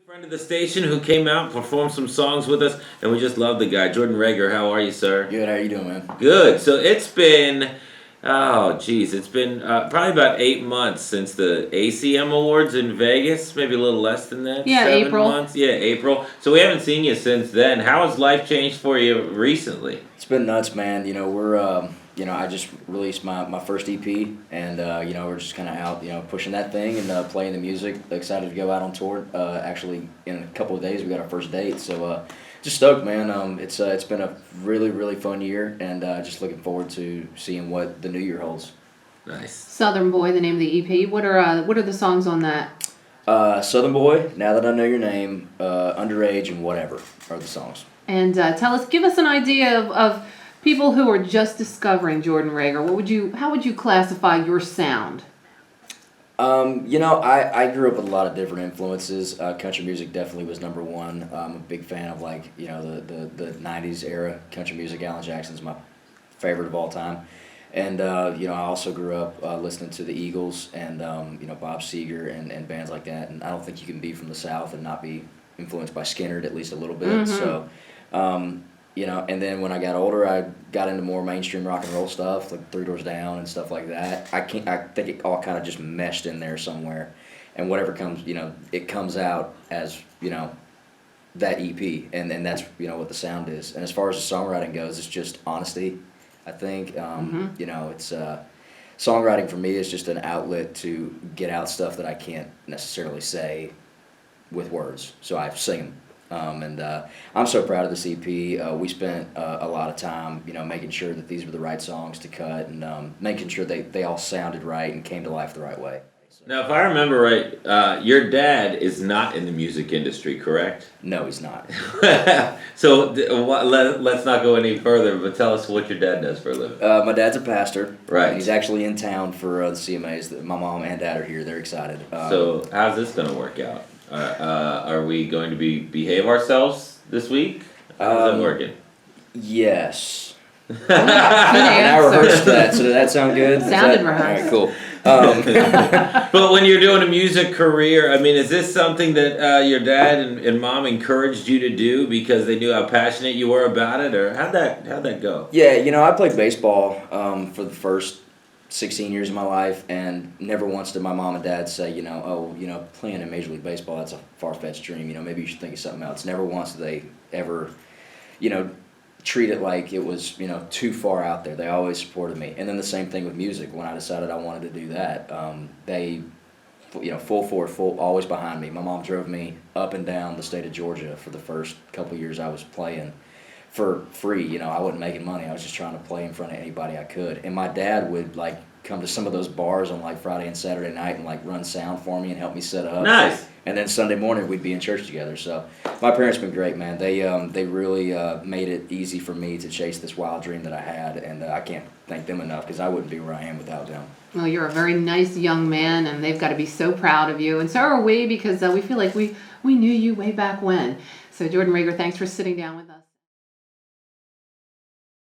Friend of the station who came out and performed some songs with us, and we just love the guy. Jordan Rager, how are you, sir? Good, how you doing, man? Good. So it's been, it's been probably about 8 months since the ACM Awards in Vegas, maybe a little less than that. Yeah, 7 April. months. Yeah, April. So we haven't seen you since then. How has life changed for you recently? It's been nuts, man. I just released my first EP, and we're just kind of out, pushing that thing and playing the music. Excited to go out on tour. Actually, in a couple of days, we got our first date, so just stoked, man. It's been a really fun year, and just looking forward to seeing what the new year holds. Nice. Southern Boy, the name of the EP. What are the songs on that? Southern Boy, Now That I Know Your Name, Underage, and Whatever are the songs. And give us an idea of people who are just discovering Jordan Rager. How would you classify your sound? I grew up with a lot of different influences. Country music definitely was number one. I'm a big fan of the 90s era country music. Alan Jackson's my favorite of all time. And, I also grew up listening to the Eagles and, Bob Seger and bands like that. And I don't think you can be from the South and not be influenced by Skinner at least a little bit. Mm-hmm. So, and then when I got older, I got into more mainstream rock and roll stuff, like Three Doors Down and stuff like that. I think it all kind of just meshed in there somewhere. And whatever comes, it comes out as, that EP. And that's, what the sound is. And as far as the songwriting goes, it's just honesty, I think. It's songwriting for me is just an outlet to get out stuff that I can't necessarily say with words. So I sing them. I'm so proud of this EP. We spent a lot of time, making sure that these were the right songs to cut and making sure they all sounded right and came to life the right way. Now, if I remember right, your dad is not in the music industry, correct? No, he's not. So let's not go any further, but tell us what your dad does for a living. My dad's a pastor. Right. And he's actually in town for the CMAs. My mom and dad are here. They're excited. So how's this going to work out? Are we going to behave ourselves this week? How's that working? Yes. Good And I answer. rehearsed that, so did that sound good? Sounded All right, rehearsed. cool. But when you're doing a music career, I mean, is this something that your dad and mom encouraged you to do because they knew how passionate you were about it, or how'd that go? Yeah, I played baseball for the first 16 years of my life, and never once did my mom and dad say, playing in Major League Baseball, that's a far-fetched dream, maybe you should think of something else. Never once did they ever, treat it like it was, too far out there. They always supported me. And then the same thing with music. When I decided I wanted to do that, they, full forward, always behind me. My mom drove me up and down the state of Georgia for the first couple of years I was playing for free. I wasn't making money. I was just trying to play in front of anybody I could. And my dad would come to some of those bars on Friday and Saturday night and run sound for me and help me set up. Nice. And then Sunday morning we'd be in church together. So my parents have been great, man. They really made it easy for me to chase this wild dream that I had, and I can't thank them enough because I wouldn't be where I am without them. Well, you're a very nice young man, and they've got to be so proud of you, and so are we because we feel like we knew you way back when. So Jordan Rager, thanks for sitting down with us.